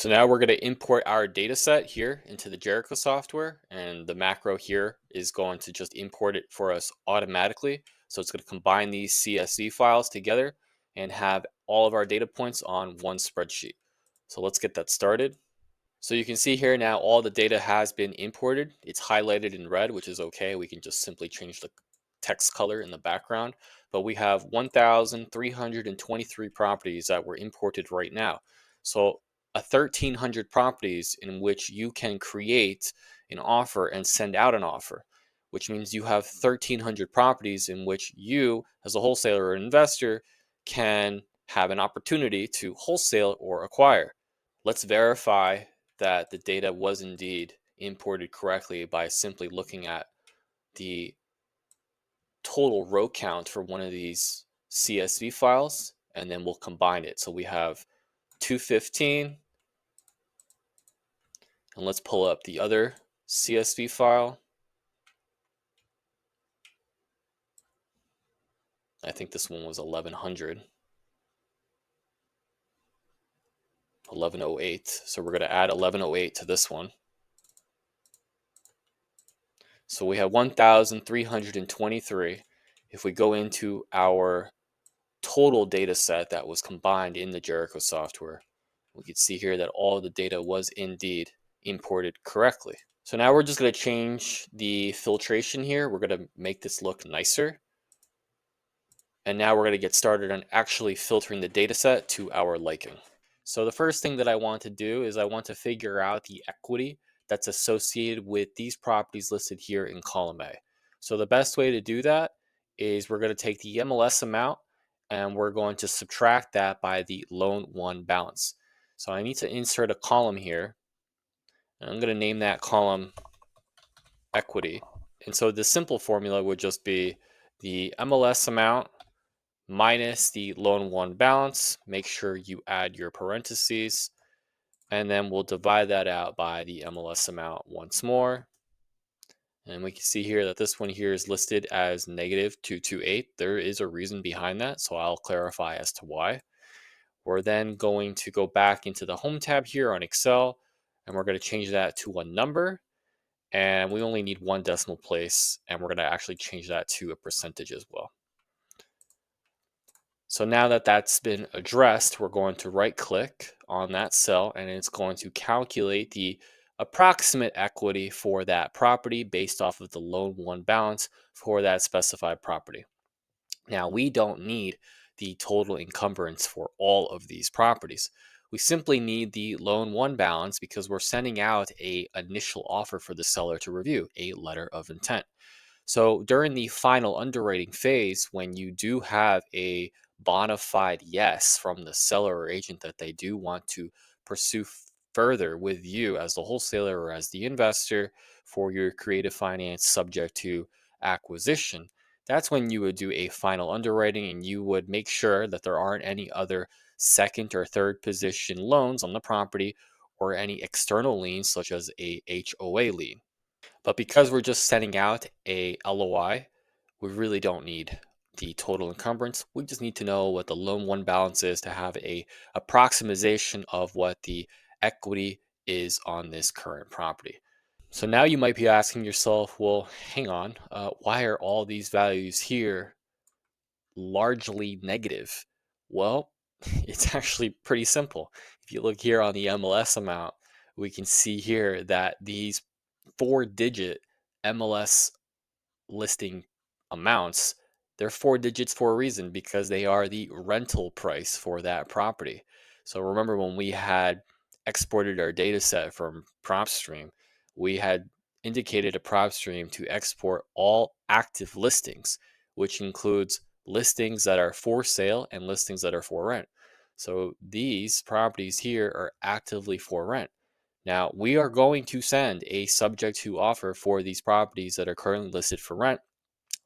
So now we're going to import our data set here into the Jericho software, and the macro here is going to just import it for us automatically. So it's going to combine these CSV files together and have all of our data points on one spreadsheet. So let's get that started. So you can see here now all the data has been imported. It's highlighted in red, which is okay. We can just simply change the text color in the background. But we have 1,323 properties that were imported right now. So 1,300 properties in which you can create an offer and send out an offer, which means you have 1,300 properties in which you, as a wholesaler or investor, can have an opportunity to wholesale or acquire. Let's verify that the data was indeed imported correctly by simply looking at the total row count for one of these CSV files, and then we'll combine it. So we have 215, and let's pull up the other CSV file. I think this one was 1100. 1108. So we're going to add 1108 to this one. So we have 1,323. If we go into our total data set that was combined in the Jericho software, we can see here that all the data was indeed imported correctly. So now we're just going to change the filtration here. We're going to make this look nicer. And now we're going to get started on actually filtering the data set to our liking. So the first thing that I want to do is I want to figure out the equity that's associated with these properties listed here in column A. So the best way to do that is we're going to take the MLS amount and we're going to subtract that by the loan one balance. So I need to insert a column here, and I'm going to name that column equity. And so the simple formula would just be the MLS amount minus the loan one balance. Make sure you add your parentheses, and then we'll divide that out by the MLS amount once more. And we can see here that this one here is listed as negative 228. There is a reason behind that, so I'll clarify as to why. We're then going to go back into the home tab here on Excel, and we're going to change that to a number. And we only need one decimal place, and we're going to actually change that to a percentage as well. So now that that's been addressed, we're going to right click on that cell, and it's going to calculate the approximate equity for that property based off of the loan one balance for that specified property. Now, we don't need the total encumbrance for all of these properties. We simply need the loan one balance because we're sending out an initial offer for the seller to review, a letter of intent. So during the final underwriting phase, when you do have a bona fide yes from the seller or agent that they do want to pursue further with you as the wholesaler or as the investor for your creative finance subject to acquisition, that's when you would do a final underwriting and you would make sure that there aren't any other second or third position loans on the property or any external liens such as a HOA lien. But because we're just sending out a LOI, we really don't need the total encumbrance. We just need to know what the loan one balance is to have a approximation of what the equity is on this current property. So now you might be asking yourself, well, hang on, why are all these values here largely negative? Well, it's actually pretty simple. If you look here on the MLS amount, we can see here that these 4-digit MLS listing amounts, they're 4 digits for a reason because they are the rental price for that property. So remember when we had exported our data set from Propstream, we had indicated a Propstream to export all active listings, which includes listings that are for sale and listings that are for rent. So these properties here are actively for rent. Now, we are going to send a subject to offer for these properties that are currently listed for rent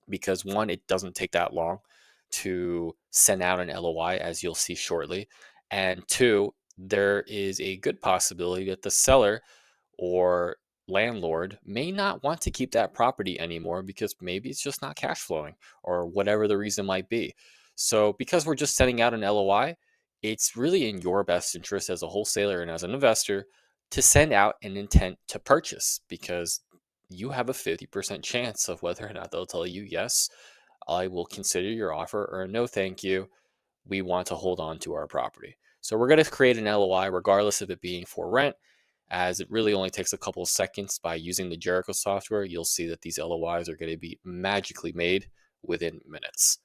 because one, it doesn't take that long to send out an LOI, as you'll see shortly. And two, there is a good possibility that the seller or landlord may not want to keep that property anymore because maybe it's just not cash flowing or whatever the reason might be. So, because we're just sending out an LOI, it's really in your best interest as a wholesaler and as an investor to send out an intent to purchase, because you have a 50% chance of whether or not they'll tell you, yes, I will consider your offer, or no, thank you, we want to hold on to our property. So we're going to create an LOI regardless of it being for rent, as it really only takes a couple of seconds. By using the Jericho software, you'll see that these LOIs are going to be magically made within minutes.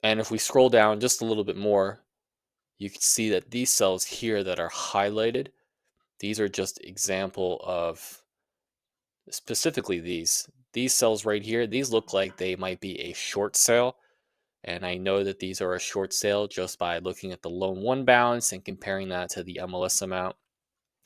And if we scroll down just a little bit more, you can see that these cells here that are highlighted, these are just example of, specifically these cells right here. These look like they might be a short sale. And I know that these are a short sale just by looking at the loan one balance and comparing that to the MLS amount.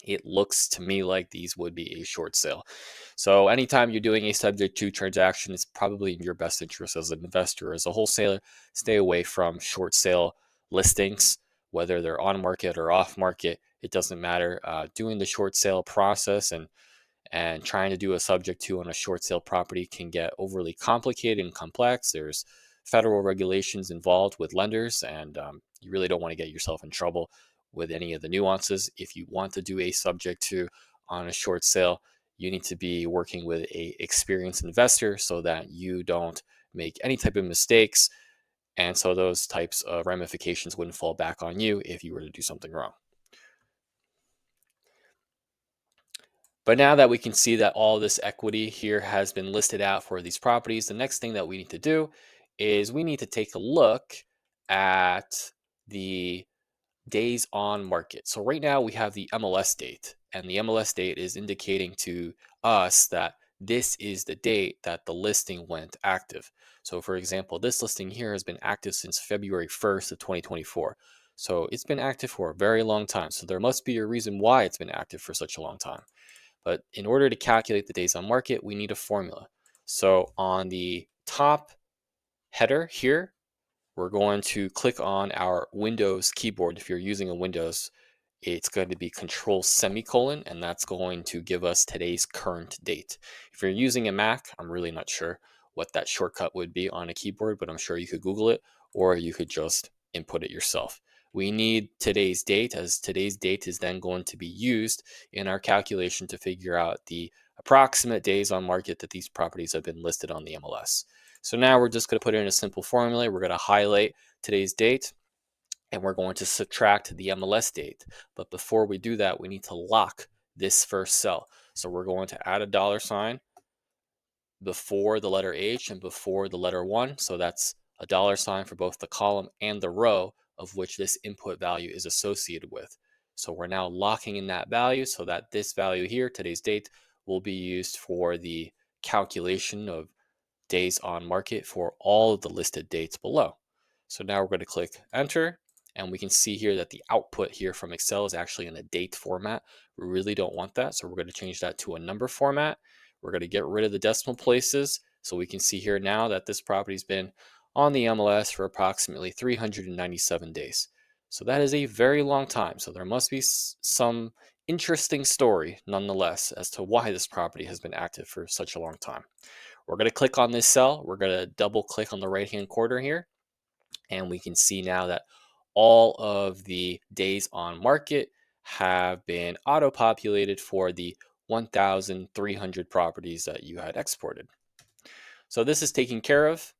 It looks to me like these would be a short sale. So anytime you're doing a subject to transaction, it's probably in your best interest as an investor, as a wholesaler, stay away from short sale listings, whether they're on market or off market. It doesn't matter. Doing the short sale process and trying to do a subject to on a short sale property can get overly complicated and complex. There's federal regulations involved with lenders, and you really don't want to get yourself in trouble with any of the nuances. If you want to do a subject to on a short sale, you need to be working with a experienced investor so that you don't make any type of mistakes, and so those types of ramifications wouldn't fall back on you if you were to do something wrong. But now that we can see that all this equity here has been listed out for these properties, the next thing that we need to do is we need to take a look at the days on market. So right now we have the MLS date, and the MLS date is indicating to us that this is the date that the listing went active. So for example, this listing here has been active since February 1st of 2024. So it's been active for a very long time. So there must be a reason why it's been active for such a long time. But in order to calculate the days on market, we need a formula. So on the top header here, we're going to click on our Windows keyboard. If you're using a Windows, it's going to be Control semicolon, and that's going to give us today's current date. If you're using a Mac, I'm really not sure what that shortcut would be on a keyboard, but I'm sure you could Google it, or you could just input it yourself. We need today's date, as today's date is then going to be used in our calculation to figure out the approximate days on market that these properties have been listed on the MLS. So now we're just going to put in a simple formula. We're going to highlight today's date, and we're going to subtract the MLS date. But before we do that, we need to lock this first cell. So we're going to add a $sign before the letter H and before the letter 1. So that's a $sign for both the column and the row of which this input value is associated with. So we're now locking in that value so that this value here, today's date, will be used for the calculation of days on market for all of the listed dates below. So now we're going to click enter, and we can see here that the output here from Excel is actually in a date format. We really don't want that, so we're going to change that to a number format. We're going to get rid of the decimal places, so we can see here now that this property's been on the MLS for approximately 397 days. So that is a very long time. So there must be some interesting story nonetheless as to why this property has been active for such a long time. We're going to click on this cell. We're going to double click on the right hand corner here. And we can see now that all of the days on market have been auto populated for the 1,300 properties that you had exported. So this is taken care of.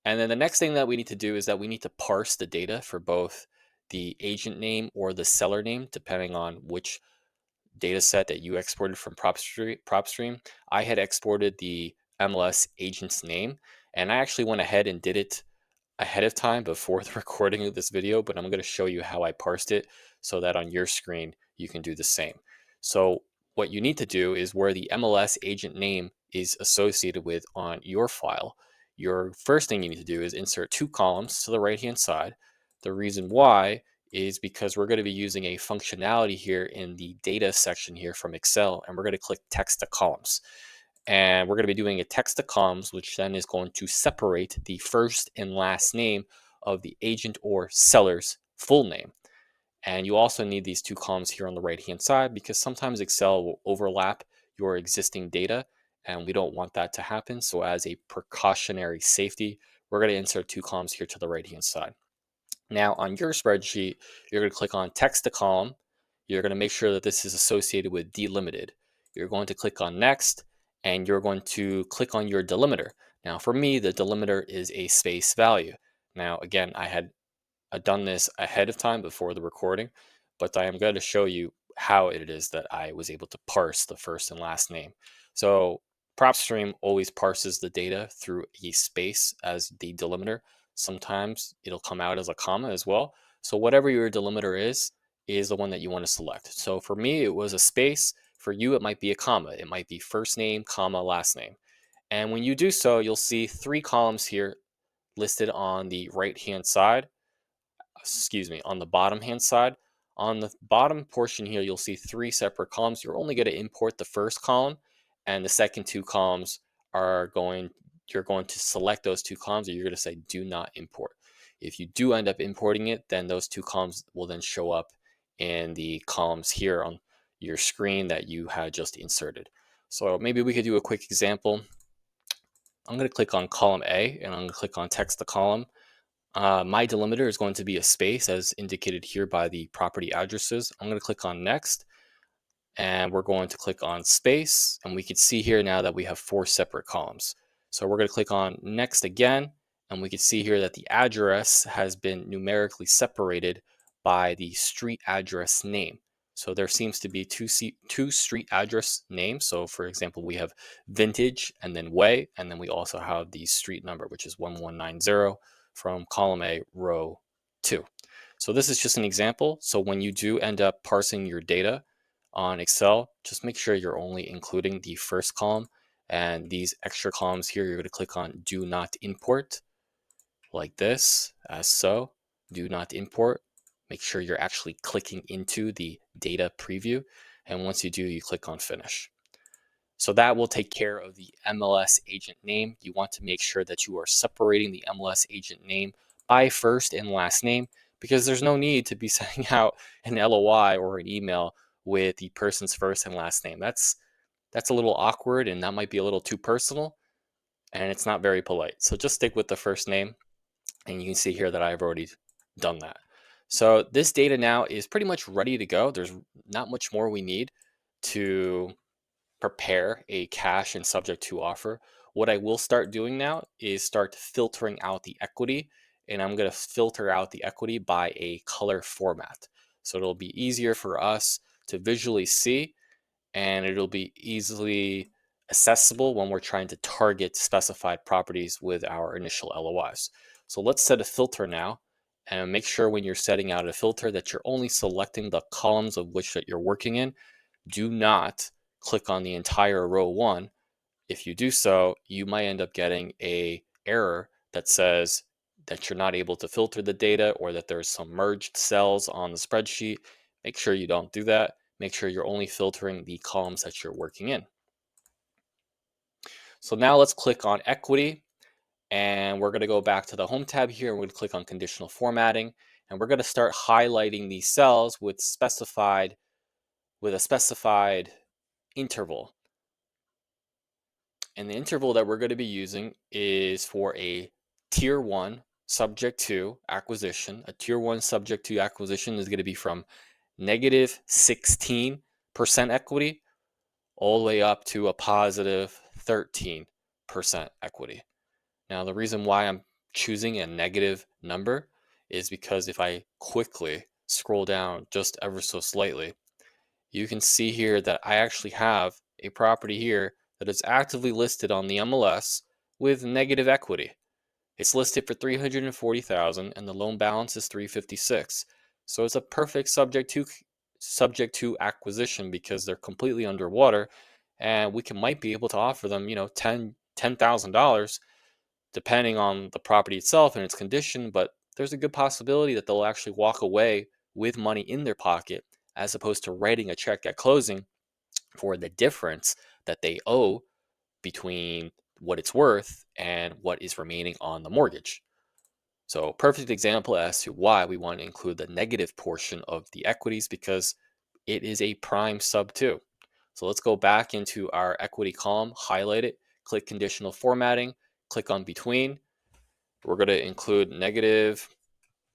And then the next thing that we need to do is that we need to parse the data for both the agent name or the seller name, depending on which data set that you exported from Propstream. I had exported the MLS agent's name, and I actually went ahead and did it ahead of time before the recording of this video, but I'm going to show you how I parsed it so that on your screen you can do the same. So what you need to do is where the MLS agent name is associated with on your file, your first thing you need to do is insert two columns to the right hand side. The reason why is because we're going to be using a functionality here in the data section here from Excel, and we're going to click text to columns. And we're going to be doing a text to columns, which then is going to separate the first and last name of the agent or seller's full name. And you also need these two columns here on the right hand side because sometimes Excel will overlap your existing data, and we don't want that to happen. So as a precautionary safety, we're going to insert two columns here to the right hand side. Now on your spreadsheet, you're going to click on text to column. You're going to make sure that this is associated with delimited. You're going to click on next, and you're going to click on your delimiter. Now for me, the delimiter is a space value. Now again, I had done this ahead of time before the recording, but I am going to show you how it is that I was able to parse the first and last name. So Propstream always parses the data through a space as the delimiter. Sometimes it'll come out as a comma as well. So whatever your delimiter is the one that you want to select. So for me, it was a space. For you, it might be a comma. It might be first name, comma, last name. And when you do so, you'll see 3 columns here listed on the right-hand side, on the bottom hand side. On the bottom portion here, you'll see 3 separate columns. You're only going to import the first column, and the second 2 columns you're going to select those 2 columns, and you're going to say do not import. If you do end up importing it, then those 2 columns will then show up in the columns here on your screen that you had just inserted. So maybe we could do a quick example. I'm going to click on column A, and I'm going to click on text to column. My delimiter is going to be a space as indicated here by the property addresses. I'm going to click on next, and we're going to click on space, and we can see here now that we have 4 separate columns. So we're going to click on next again, and we can see here that the address has been numerically separated by the street address name. So there seems to be two street address names. So for example, we have Vintage and then Way, and then we also have the street number, which is 1190 from column A, row 2. So this is just an example. So when you do end up parsing your data on Excel, just make sure you're only including the first column, and these extra columns here, you're going to click on do not import like this, as so. Do not import. Make sure you're actually clicking into the data preview. And once you do, you click on finish. So that will take care of the MLS agent name. You want to make sure that you are separating the MLS agent name by first and last name, because there's no need to be sending out an LOI or an email with the person's first and last name. That's a little awkward, and that might be a little too personal, and it's not very polite. So just stick with the first name, and you can see here that I've already done that. So this data now is pretty much ready to go. There's not much more we need to prepare a cash and subject to offer. What I will start doing now is start filtering out the equity, and I'm going to filter out the equity by a color format. So it'll be easier for us to visually see, and it'll be easily accessible when we're trying to target specified properties with our initial LOIs. So let's set a filter now, and make sure when you're setting out a filter that you're only selecting the columns of which that you're working in. Do not click on the entire row 1. If you do so, you might end up getting a error that says that you're not able to filter the data, or that there's some merged cells on the spreadsheet. Make sure you don't do that. Make sure you're only filtering the columns that you're working in. So now let's click on equity, and we're going to go back to the home tab here, and we're going to click on conditional formatting, and we're going to start highlighting these cells with a specified interval. And the interval that we're going to be using is for a tier 1 subject to acquisition. A tier 1 subject to acquisition is going to be from negative 16% equity all the way up to a positive 13% equity. Now, the reason why I'm choosing a negative number is because if I quickly scroll down just ever so slightly, you can see here that I actually have a property here that is actively listed on the MLS with negative equity. It's listed for $340,000 and the loan balance is $356,000. So it's a perfect subject to acquisition, because they're completely underwater, and we might be able to offer them, $10,000 depending on the property itself and its condition, but there's a good possibility that they'll actually walk away with money in their pocket, as opposed to writing a check at closing for the difference that they owe between what it's worth and what is remaining on the mortgage. So, perfect example as to why we want to include the negative portion of the equities, because it is a prime sub 2. So let's go back into our equity column, highlight it, click conditional formatting, click on between. We're going to include negative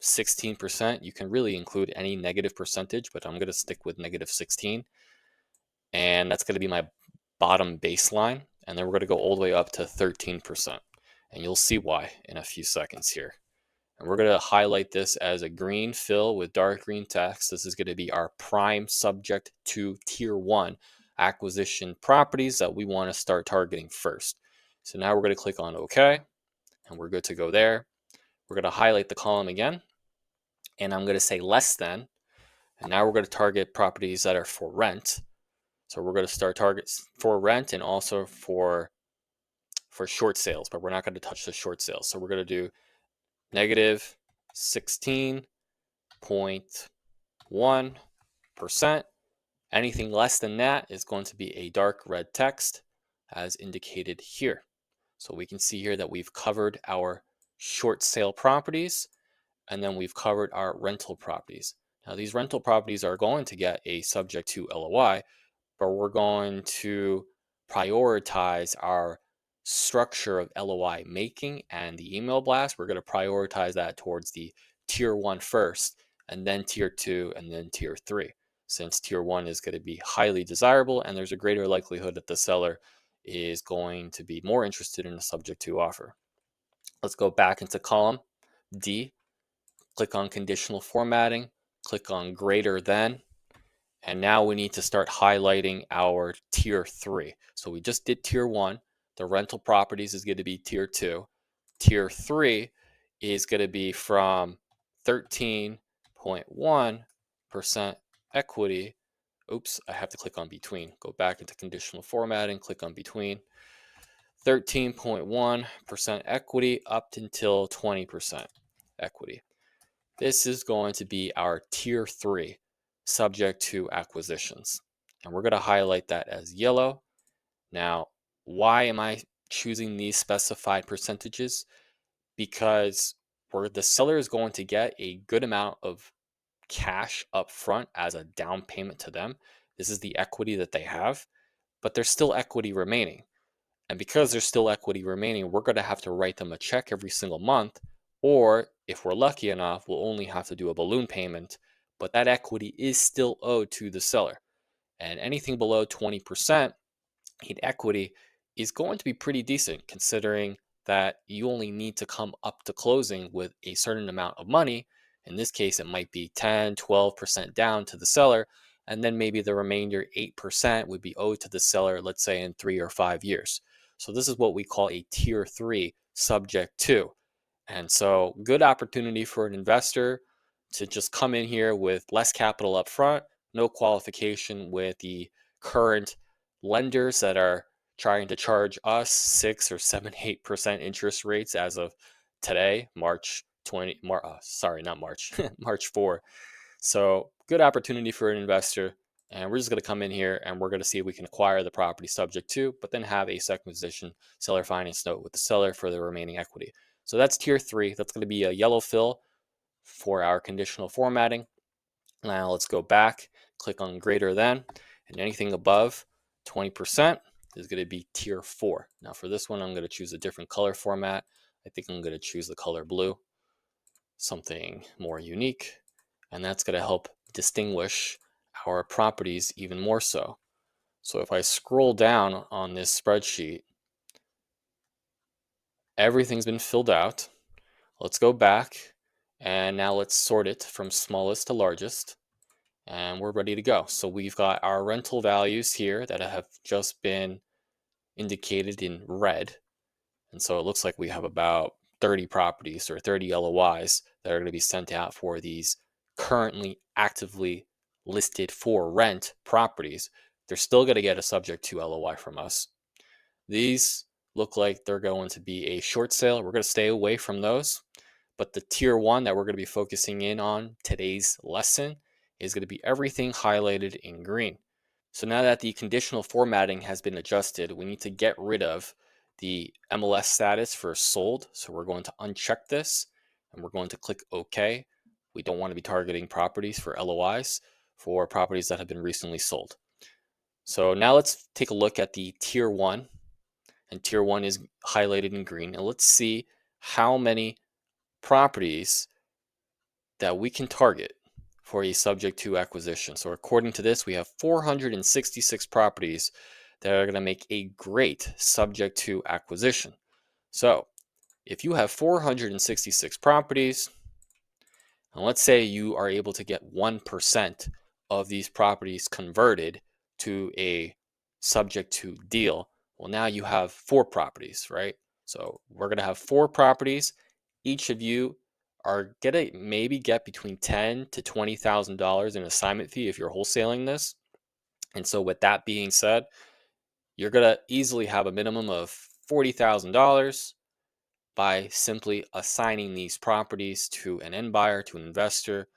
16%. You can really include any negative percentage, but I'm going to stick with negative 16. And that's going to be my bottom baseline. And then we're going to go all the way up to 13%. And you'll see why in a few seconds here. And we're going to highlight this as a green fill with dark green text. This is going to be our prime subject to tier 1 acquisition properties that we want to start targeting first. So now we're going to click on OK, and we're good to go there. We're going to highlight the column again, and I'm going to say less than. And now we're going to target properties that are for rent. So we're going to start targets for rent and also for short sales, but we're not going to touch the short sales. So we're going to do negative 16.1%. Anything less than that is going to be a dark red text as indicated here. So we can see here that we've covered our short sale properties, and then we've covered our rental properties. Now these rental properties are going to get a subject to LOI, but we're going to prioritize our structure of LOI making and the email blast. We're going to prioritize that towards the tier 1 first, and then tier 2, and then tier 3, since tier 1 is going to be highly desirable and there's a greater likelihood that the seller is going to be more interested in a subject to offer. Let's go back into column D, click on conditional formatting, click on greater than, and now we need to start highlighting our tier 3. So we just did tier 1. The rental properties is going to be tier 2. Tier 3 is going to be from 13.1% equity. Oops, I have to click on between. Go back into conditional formatting, click on between. 13.1% equity up until 20% equity. This is going to be our tier 3 subject to acquisitions. And we're going to highlight that as yellow. Now, why am I choosing these specified percentages? Because the seller is going to get a good amount of cash up front as a down payment to them. This is the equity that they have, but there's still equity remaining. And because there's still equity remaining, we're going to have to write them a check every single month. Or if we're lucky enough, we'll only have to do a balloon payment, but that equity is still owed to the seller. And anything below 20% in equity is going to be pretty decent, considering that you only need to come up to closing with a certain amount of money. In this case, it might be 10, 12% down to the seller, and then maybe the remainder 8% would be owed to the seller, let's say in 3 or 5 years. So this is what we call a tier 3 subject to. And so good opportunity for an investor to just come in here with less capital up front, no qualification with the current lenders that are trying to charge us 6 or 7, 8% interest rates as of today, March 20, sorry, not March, March 4. So good opportunity for an investor. And we're just going to come in here and we're going to see if we can acquire the property subject to, but then have a second position seller finance note with the seller for the remaining equity. So that's tier 3. That's going to be a yellow fill for our conditional formatting. Now let's go back, click on greater than, and anything above 20% is going to be tier 4. Now for this one, I'm going to choose a different color format. I think I'm going to choose the color blue, something more unique, and that's going to help distinguish our properties even more so. So if I scroll down on this spreadsheet, everything's been filled out. Let's go back, and now let's sort it from smallest to largest, and we're ready to go. So we've got our rental values here that have just been indicated in red. And so it looks like we have about 30 properties or 30 LOIs that are going to be sent out for these currently actively listed for rent properties. They're still going to get a subject to LOI from us. These look like they're going to be a short sale. We're going to stay away from those. But the tier 1 that we're going to be focusing in on today's lesson is going to be everything highlighted in green. So now that the conditional formatting has been adjusted, we need to get rid of the MLS status for sold. So we're going to uncheck this and we're going to click OK. We don't want to be targeting properties for LOIs for properties that have been recently sold. So now let's take a look at the tier 1, and tier 1 is highlighted in green. And let's see how many properties that we can target for a subject to acquisition. So, according to this, we have 466 properties that are going to make a great subject to acquisition. So, if you have 466 properties, and let's say you are able to get 1% of these properties converted to a subject to deal, well, now you have four properties, right? So we're going to have four properties. Each of you are going to maybe get between $10,000 to $20,000 in assignment fee if you're wholesaling this. And so, with that being said, you're going to easily have a minimum of $40,000 by simply assigning these properties to an end buyer, to an investor,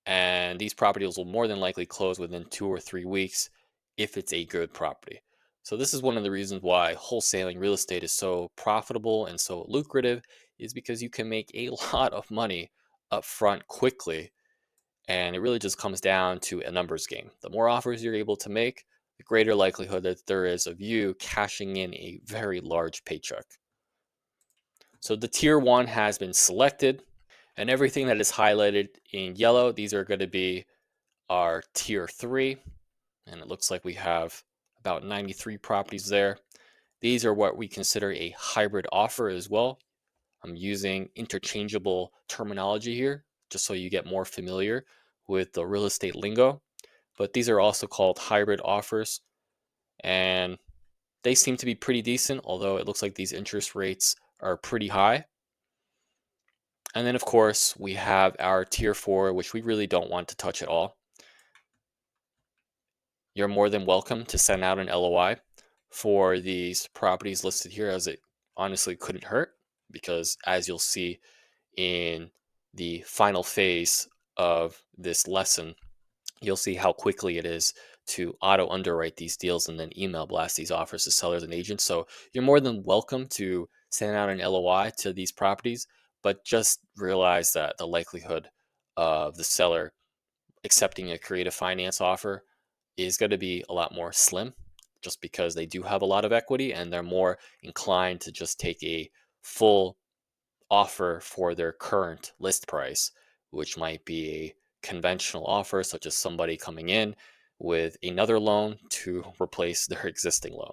and these properties will more than likely close within 2 or 3 weeks if it's a good property. So this is one of the reasons why wholesaling real estate is so profitable and so lucrative, is because you can make a lot of money up front quickly, and it really just comes down to a numbers game. The more offers you're able to make, the greater likelihood that there is of you cashing in a very large paycheck. So the tier 1 has been selected, and everything that is highlighted in yellow, these are going to be our tier 3, and it looks like we have about 93 properties there. These are what we consider a hybrid offer as well. I'm using interchangeable terminology here just so you get more familiar with the real estate lingo, but these are also called hybrid offers, and they seem to be pretty decent, although it looks like these interest rates are pretty high. And then, of course, we have our tier 4, which we really don't want to touch at all. You're more than welcome to send out an LOI for these properties listed here, as it honestly couldn't hurt, because as you'll see in the final phase of this lesson, you'll see how quickly it is to auto underwrite these deals and then email blast these offers to sellers and agents. So you're more than welcome to send out an LOI to these properties, but just realize that the likelihood of the seller accepting a creative finance offer is going to be a lot more slim, just because they do have a lot of equity and they're more inclined to just take a full offer for their current list price, which might be a conventional offer, such as somebody coming in with another loan to replace their existing loan.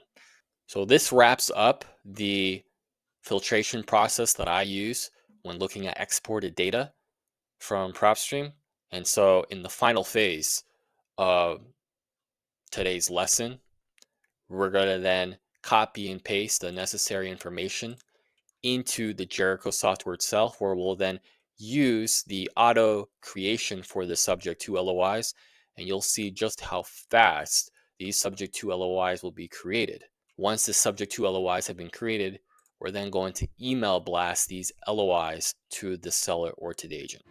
So, this wraps up the filtration process that I use when looking at exported data from Propstream. And so, in the final phase of today's lesson, we're going to then copy and paste the necessary information into the Jericho software itself, where we'll then use the auto creation for the subject to LOIs, and you'll see just how fast these subject to LOIs will be created. Once the subject to LOIs have been created, we're then going to email blast these LOIs to the seller or to the agent.